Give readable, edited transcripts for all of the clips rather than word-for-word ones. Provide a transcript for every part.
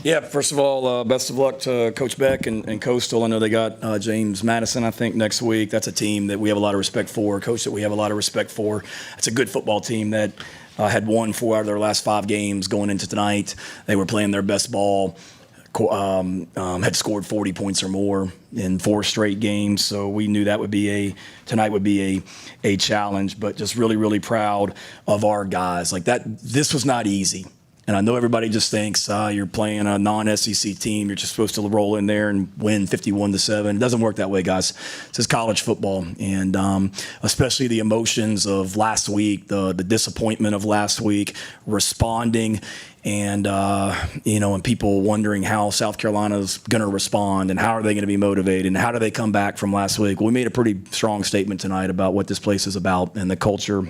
Yeah, first of all, best of luck to Coach Beck and Coastal. I know they got James Madison, I think, next week. That's a team that we have a lot of respect for, a coach that we have a lot of respect for. It's a good football team that had won 4 out of their last 5 games going into tonight. They were playing their best ball, had scored 40 points or more in 4 straight games. So we knew that tonight would be a challenge, but just really, really proud of our guys. Like that, this was not easy. And I know everybody just thinks you're playing a non-SEC team. You're just supposed to roll in there and win 51-7. It doesn't work that way, guys. This is college football, and especially the emotions of last week, the disappointment of last week, responding, and and people wondering how South Carolina's going to respond and how are they going to be motivated and how do they come back from last week. Well, we made a pretty strong statement tonight about what this place is about and the culture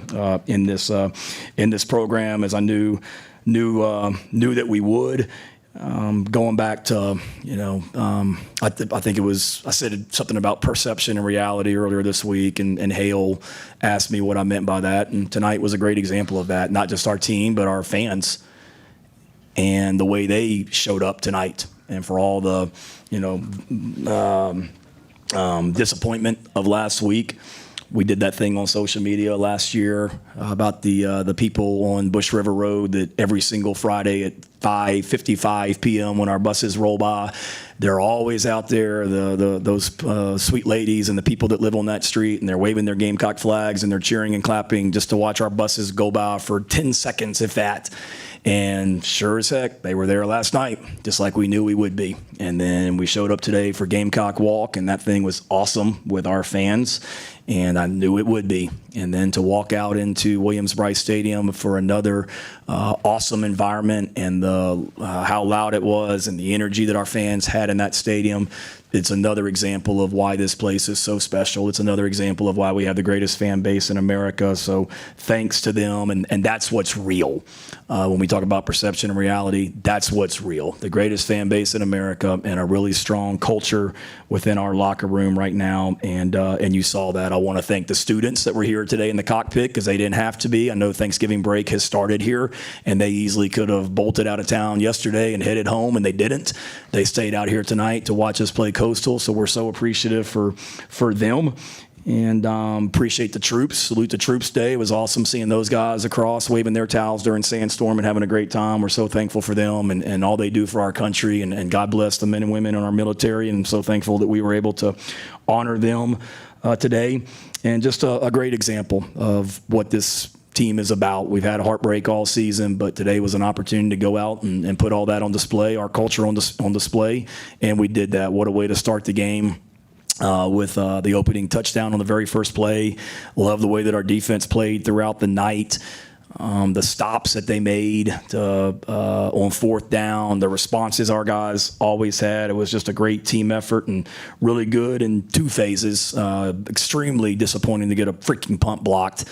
in this program, as I knew that we would. Going back to, I think I said something about perception and reality earlier this week, and Hale asked me what I meant by that. And tonight was a great example of that, not just our team, but our fans and the way they showed up tonight. And for all the, disappointment of last week. We did that thing on social media last year about the people on Bush River Road that every single Friday at 5:55 p.m. when our buses roll by, they're always out there, those sweet ladies and the people that live on that street, and they're waving their Gamecock flags and they're cheering and clapping just to watch our buses go by for 10 seconds, if that. And sure as heck, they were there last night, just like we knew we would be. And then we showed up today for Gamecock Walk, and that thing was awesome with our fans, and I knew it would be. And then to walk out into Williams-Brice Stadium for another awesome environment, and how loud it was and the energy that our fans had in that stadium, it's another example of why this place is so special. It's another example of why we have the greatest fan base in America. So thanks to them, and that's what's real. When we talk about perception and reality, that's what's real. The greatest fan base in America and a really strong culture within our locker room right now, and you saw that. I want to thank the students that were here today in the cockpit because they didn't have to be. I know Thanksgiving break has started here, and they easily could have bolted out of town yesterday and headed home, and they didn't. They stayed out here tonight to watch us play Coastal, so we're so appreciative for them. And appreciate the troops. Salute the Troops Day. It was awesome seeing those guys across waving their towels during Sandstorm and having a great time. We're so thankful for them and all they do for our country. And God bless the men and women in our military. And so thankful that we were able to honor them today. And just a great example of what this team is about. We've had a heartbreak all season, but today was an opportunity to go out and put all that on display, our culture on display. And we did that. What a way to start the game. With the opening touchdown on the very first play. Love the way that our defense played throughout the night. The stops that they made on 4th down, the responses our guys always had. It was just a great team effort and really good in 2 phases. Extremely disappointing to get a freaking punt blocked.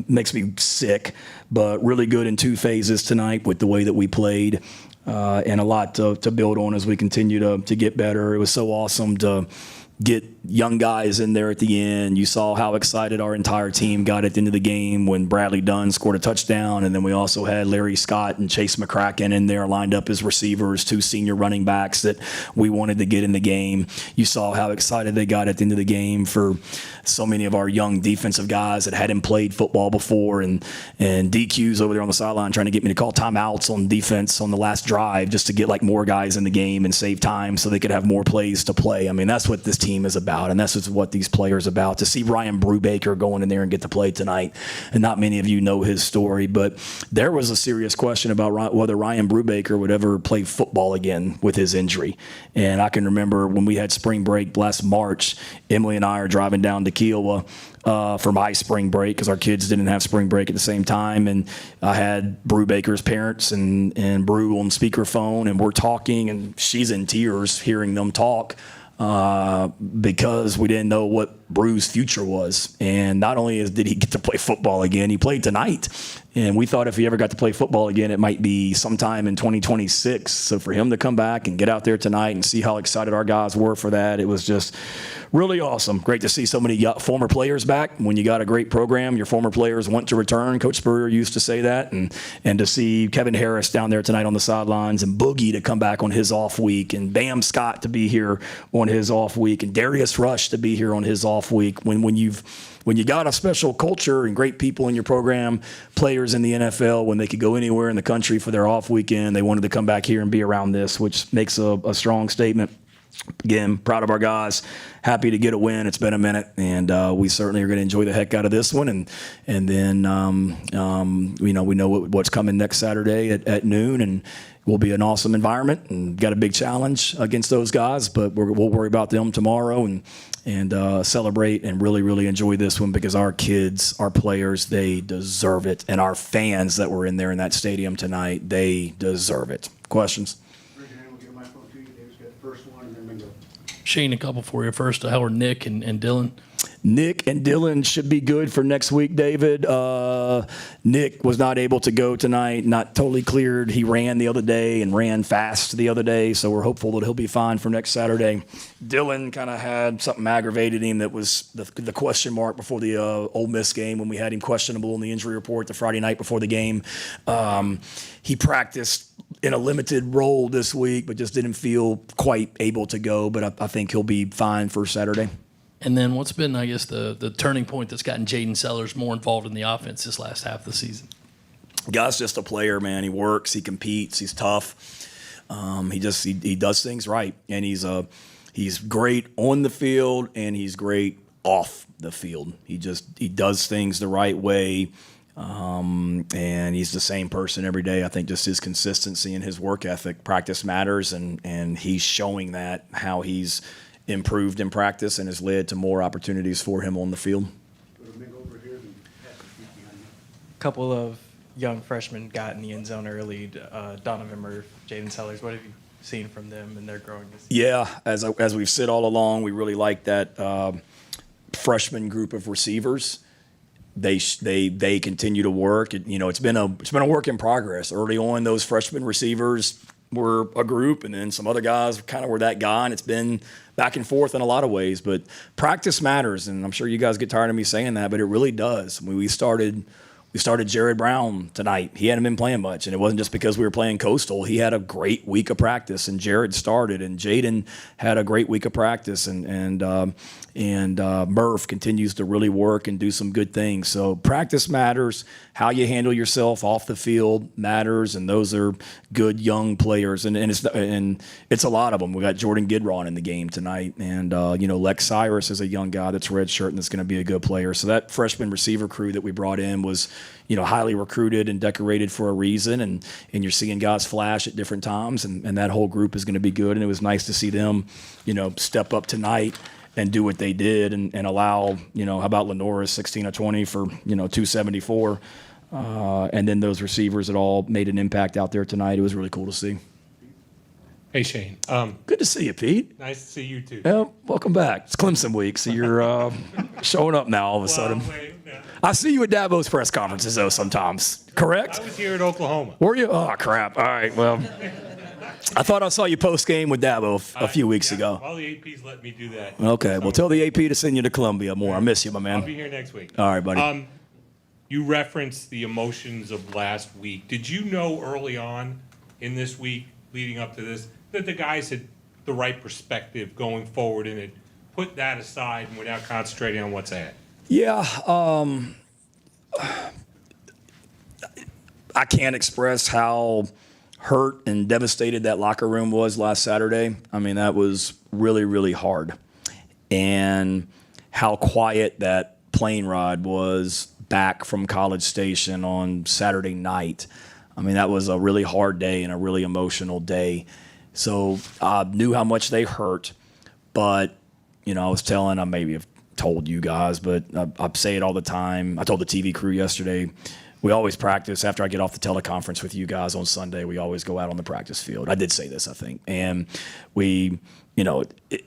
Makes me sick, but really good in 2 phases tonight with the way that we played. And a lot to build on as we continue to get better. It was so awesome to get young guys in there at the end. You saw how excited our entire team got at the end of the game when Bradley Dunn scored a touchdown, and then we also had Larry Scott and Chase McCracken in there lined up as receivers, 2 senior running backs that we wanted to get in the game. You saw how excited they got at the end of the game for so many of our young defensive guys that hadn't played football before, and DQs over there on the sideline trying to get me to call timeouts on defense on the last drive just to get like more guys in the game and save time so they could have more plays to play. I mean, that's what this team is about, and that's what these players are about. To see Ryan Brubaker going in there and get to play tonight, and not many of you know his story, but there was a serious question about whether Ryan Brubaker would ever play football again with his injury. And I can remember when we had spring break last March, Emily and I are driving down to Kiowa for my spring break because our kids didn't have spring break at the same time, and I had Brubaker's parents and Brew on speakerphone, and we're talking, and she's in tears hearing them talk because we didn't know what Brew's future was. And not only did he get to play football again, he played tonight. And we thought if he ever got to play football again, it might be sometime in 2026. So for him to come back and get out there tonight and see how excited our guys were for that, it was just really awesome. Great to see so many former players back. When you got a great program, your former players want to return. Coach Spurrier used to say that. And to see Kevin Harris down there tonight on the sidelines, and Boogie to come back on his off week, and Bam Scott to be here on his off week, and Darius Rush to be here on his off week. When you got a special culture and great people in your program, players in the NFL, when they could go anywhere in the country for their off weekend, they wanted to come back here and be around this, which makes a strong statement. Again, proud of our guys. Happy to get a win. It's been a minute, and we certainly are going to enjoy the heck out of this one. And then we know what's coming next Saturday at noon, and will be an awesome environment. And got a big challenge against those guys, but we'll worry about them tomorrow and celebrate and really, really enjoy this one, because our kids, our players, they deserve it, and our fans that were in there in that stadium tonight, they deserve it. Questions? Shane, a couple for you. First, how are Nick and Dylan? Nick and Dylan should be good for next week, David. Nick was not able to go tonight, not totally cleared. He ran the other day and ran fast the other day, so we're hopeful that he'll be fine for next Saturday. Dylan kind of had something aggravated him that was the question mark before the Ole Miss game, when we had him questionable in the injury report the Friday night before the game. He practiced in a limited role this week, but just didn't feel quite able to go. But I think he'll be fine for Saturday. And then what's been, I guess, the turning point that's gotten Jaden Sellers more involved in the offense this last half of the season? Guy's just a player, man. He works, he competes, he's tough. He does things right, and he's great on the field, and he's great off the field. He does things the right way. And he's the same person every day. I think just his consistency and his work ethic, practice matters, and he's showing that, how he's improved in practice and has led to more opportunities for him on the field. A couple of young freshmen got in the end zone early, Donovan Murph, Jaden Sellers. What have you seen from them and their growing this season? Yeah, as we've said all along, we really like that freshman group of receivers. They continue to work. It's been a work in progress. Early on, those freshman receivers were a group, and then some other guys kind of were that guy, and it's been back and forth in a lot of ways. But practice matters, and I'm sure you guys get tired of me saying that, but it really does. We started Jared Brown tonight. He hadn't been playing much, and it wasn't just because we were playing Coastal. He had a great week of practice, and Jared started, and Jaden had a great week of practice, and Murph continues to really work and do some good things. So practice matters. How you handle yourself off the field matters, and those are good young players, and it's a lot of them. We got Jordan Gidron in the game tonight, and Lex Cyrus is a young guy that's redshirt and that's going to be a good player. So that freshman receiver crew that we brought in was highly recruited and decorated for a reason, and you're seeing guys flash at different times, and that whole group is going to be good. And it was nice to see them step up tonight and do what they did, and allow, how about Lenore's 16 of 20 for 274, and then those receivers that all made an impact out there tonight. It was really cool to see. Hey, Shane. Good to see you, Pete. Nice to see you, too. Yeah, welcome back. It's Clemson week, so you're showing up now all of a sudden. I see you at Dabo's press conferences, though, sometimes. Correct? I was here at Oklahoma. Were you? Oh, crap. All right, well, I thought I saw you post-game with Dabo a few weeks ago. All the APs let me do that. Okay, well, tell the AP to send you to Columbia more. I miss you, my man. I'll be here next week. All right, buddy. You referenced the emotions of last week. Did you know early on in this week, leading up to this, that the guys had the right perspective going forward and had put that aside and were now concentrating on what's ahead? Yeah, I can't express how hurt and devastated that locker room was last Saturday. I mean, that was really, really hard. And how quiet that plane ride was back from College Station on Saturday night. I mean, that was a really hard day and a really emotional day. So I knew how much they hurt, but, I was telling, I maybe have told you guys, but I say it all the time. I told the TV crew yesterday, we always practice after I get off the teleconference with you guys on Sunday. We always go out on the practice field. I did say this, I think. And we,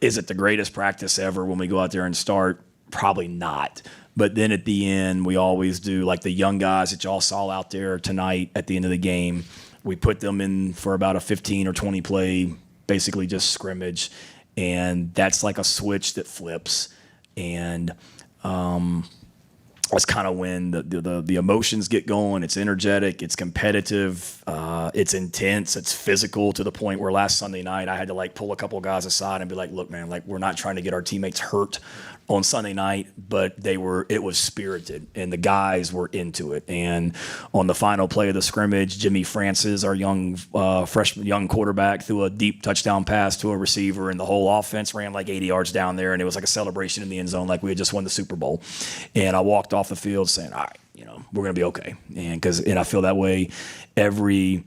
is it the greatest practice ever when we go out there and start Probably not. But then at the end, we always do, like the young guys that y'all saw out there tonight at the end of the game, we put them in for about a 15 or 20 play, basically just scrimmage. And that's like a switch that flips. And that's kind of when the emotions get going. It's energetic, it's competitive, it's intense, it's physical, to the point where last Sunday night I had to like pull a couple of guys aside and be like, look, man, like we're not trying to get our teammates hurt on Sunday night, but it was spirited and the guys were into it. And on the final play of the scrimmage, Jimmy Francis, our young quarterback, threw a deep touchdown pass to a receiver, and the whole offense ran like 80 yards down there, and it was like a celebration in the end zone, like we had just won the Super Bowl. And I walked off the field saying, all right, we're going to be okay. And I feel that way every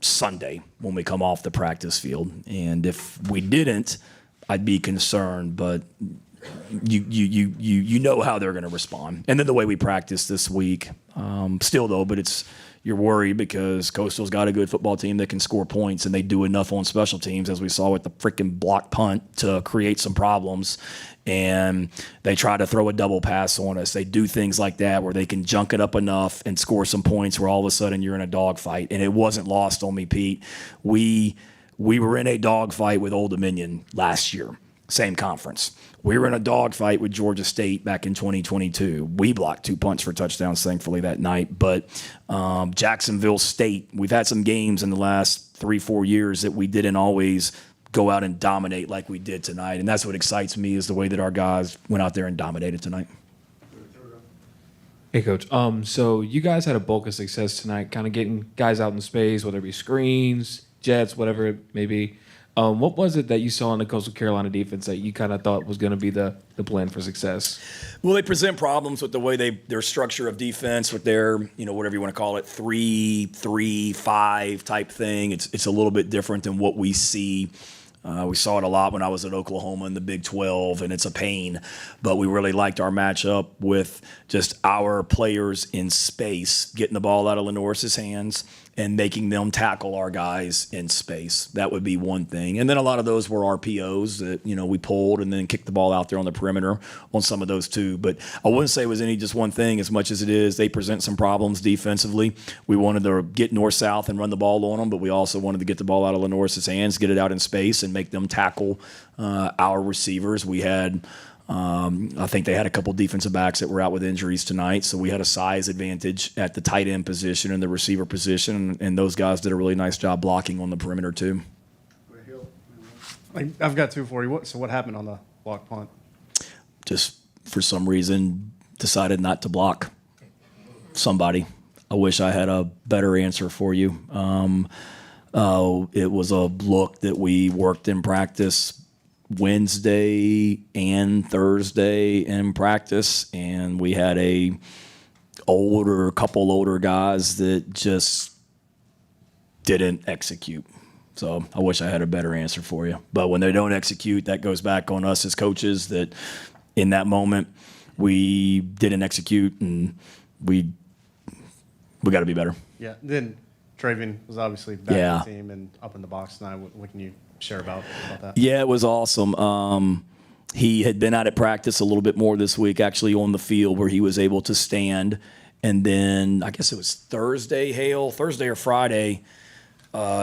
Sunday when we come off the practice field. And if we didn't, I'd be concerned, but you know how they're going to respond. And then the way we practice this week, still though, but you're worried because Coastal's got a good football team that can score points, and they do enough on special teams, as we saw with the freaking block punt, to create some problems. And they try to throw a double pass on us. They do things like that where they can junk it up enough and score some points where all of a sudden you're in a dogfight. And it wasn't lost on me, Pete. We were in a dogfight with Old Dominion last year, same conference. We were in a dogfight with Georgia State back in 2022. We blocked 2 punts for touchdowns, thankfully, that night. But Jacksonville State, we've had some games in the last 3-4 years that we didn't always go out and dominate like we did tonight. And that's what excites me, is the way that our guys went out there and dominated tonight. Hey, Coach. So you guys had a bulk of success tonight, kind of getting guys out in space, whether it be screens, jets, whatever it may be. What was it that you saw in the Coastal Carolina defense that you kind of thought was going to be the plan for success? Well, they present problems with the way their structure of defense, with their, whatever you want to call it, 3-3-5 type thing. It's a little bit different than what we see. We saw it a lot when I was at Oklahoma in the Big 12, and it's a pain. But we really liked our matchup with just our players in space, getting the ball out of Lenoris's hands and making them tackle our guys in space. That would be one thing. And then a lot of those were RPOs that, we pulled and then kicked the ball out there on the perimeter on some of those too. But I wouldn't say it was just one thing, as much as it is they present some problems defensively. We wanted to get north-south and run the ball on them, but we also wanted to get the ball out of Lenoris's hands, get it out in space, and make them tackle our receivers. We had I think they had a couple defensive backs that were out with injuries tonight, so we had a size advantage at the tight end position and the receiver position, and those guys did a really nice job blocking on the perimeter too. I've got two for you. So what happened on the block punt? Just for some reason decided not to block somebody. I wish I had a better answer for you. It was a look that we worked in practice Wednesday and Thursday in practice, and we had a couple older guys that just didn't execute. So I wish I had a better answer for you. But when they don't execute, that goes back on us as coaches, that in that moment we didn't execute, and we got to be better. Yeah. Then Travian was obviously back in the team and up in the box tonight. What can you share about that? Yeah, it was awesome. He had been out at practice a little bit more this week, actually on the field, where he was able to stand. And then I guess it was Thursday or Friday,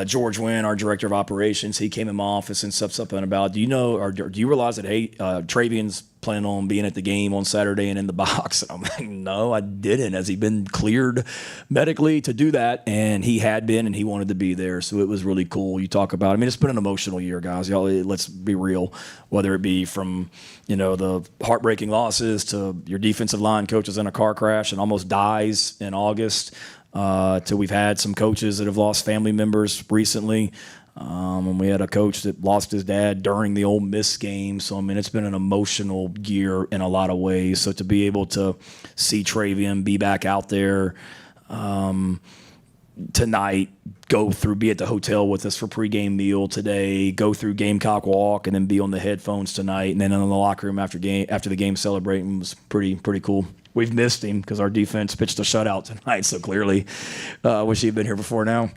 George Wynn, our director of operations, he came in my office and said something about, do you realize that, Travian's planning on being at the game on Saturday and in the box? And I'm like, no, I didn't. Has he been cleared medically to do that? And he had been, and he wanted to be there. So it was really cool. You talk about, it's been an emotional year, guys. Y'all, let's be real. Whether it be from, the heartbreaking losses to your defensive line coaches in a car crash and almost dies in August, to we've had some coaches that have lost family members recently. And we had a coach that lost his dad during the Ole Miss game. So, it's been an emotional year in a lot of ways. So to be able to see Travian be back out there tonight, be at the hotel with us for pregame meal today, go through Gamecock Walk, and then be on the headphones tonight, and then in the locker room after the game celebrating was pretty cool. We've missed him because our defense pitched a shutout tonight, so clearly wish he'd been here before now.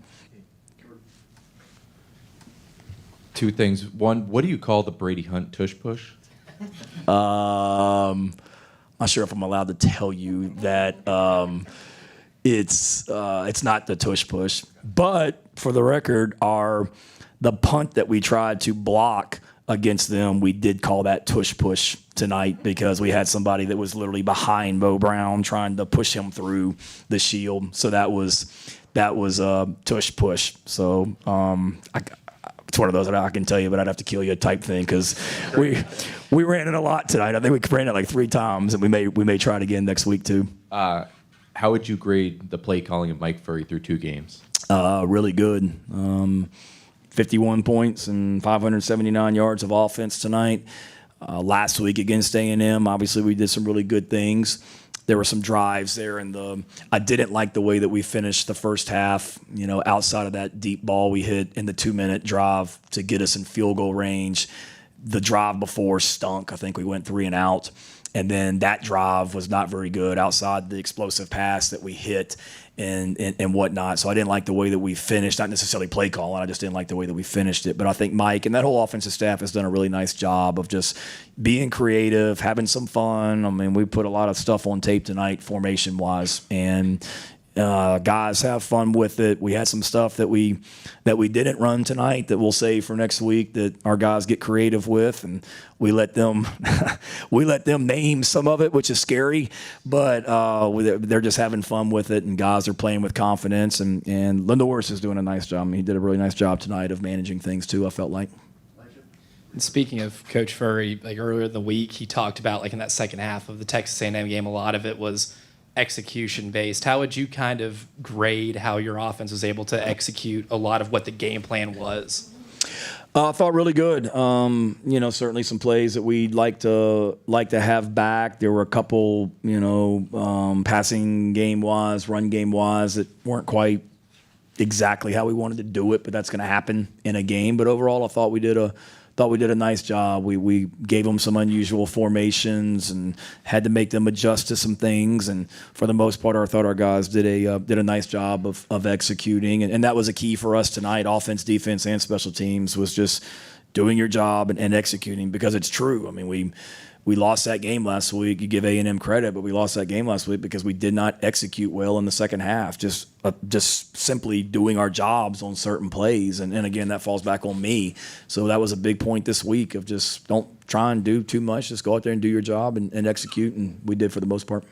Two things. One, what do you call the Brady Hunt tush push? Not sure if I'm allowed to tell you that it's not the tush push. But for the record, the punt that we tried to block against them, we did call that tush push tonight because we had somebody that was literally behind Bo Brown trying to push him through the shield. So that was tush push. So it's one of those that I can tell you, but I'd have to kill you type thing because we ran it a lot tonight. I think we ran it like 3 times, and we may try it again next week too. How would you grade the play calling of Mike Furry through 2 games? Really good. 51 points and 579 yards of offense tonight. Last week against A&M, obviously we did some really good things. There were some drives there, and I didn't like the way that we finished the first half. Outside of that deep ball we hit in the 2-minute drive to get us in field goal range. The drive before stunk. I think we went 3 and out. And then that drive was not very good outside the explosive pass that we hit and whatnot. So I didn't like the way that we finished, not necessarily play calling. I just didn't like the way that we finished it. But I think Mike and that whole offensive staff has done a really nice job of just being creative, having some fun. I mean, we put a lot of stuff on tape tonight formation-wise. And guys have fun with it. We had some stuff that we didn't run tonight that we'll save for next week that our guys get creative with, and we let them name some of it, which is scary, but they're just having fun with it, and guys are playing with confidence. And Lindorus is doing a nice job. I mean, he did a really nice job tonight of managing things too, I felt like. And speaking of Coach Furry, like earlier in the week, he talked about like in that second half of the Texas A&M game, a lot of it was execution based. How would you kind of grade how your offense was able to execute a lot of what the game plan was? I thought really good. Certainly some plays that we'd like to have back. There were a couple, passing game wise, run game wise that weren't quite exactly how we wanted to do it, but that's going to happen in a game. But overall, I thought we did a nice job. We gave them some unusual formations and had to make them adjust to some things. And for the most part, I thought our guys did a nice job of executing. And that was a key for us tonight. Offense, defense, and special teams was just doing your job and executing, because it's true. I mean, we lost that game last week. You give A&M credit, but we lost that game last week because we did not execute well in the second half. Just simply doing our jobs on certain plays, and again, that falls back on me. So that was a big point this week of just don't try and do too much. Just go out there and do your job and execute, and we did for the most part.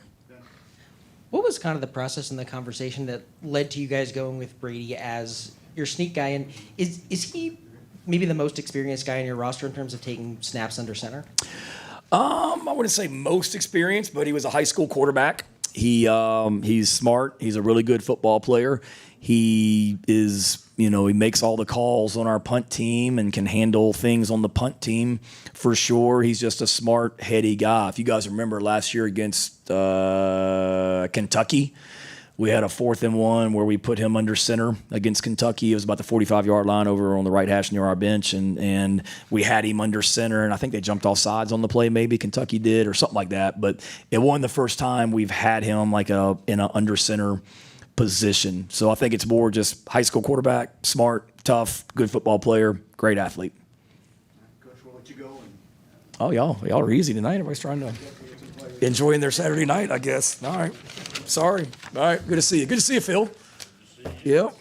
What was kind of the process and the conversation that led to you guys going with Brady as your sneak guy? And is he maybe the most experienced guy in your roster in terms of taking snaps under center? I wouldn't say most experienced, but he was a high school quarterback. He's smart. He's a really good football player. He is, he makes all the calls on our punt team and can handle things on the punt team for sure. He's just a smart, heady guy. If you guys remember last year against Kentucky, we had a 4th and 1 where we put him under center against Kentucky. It was about the 45-yard line over on the right hash near our bench, and we had him under center, and I think they jumped off sides on the play, maybe Kentucky did, or something like that. But it wasn't the first time we've had him like in an under center position. So I think it's more just high school quarterback, smart, tough, good football player, great athlete. Coach, we'll let you go. Oh, y'all are easy tonight. Everybody's trying to enjoying their Saturday night, I guess. All right. Sorry. All right. Good to see you. Good to see you, Phil. Yep.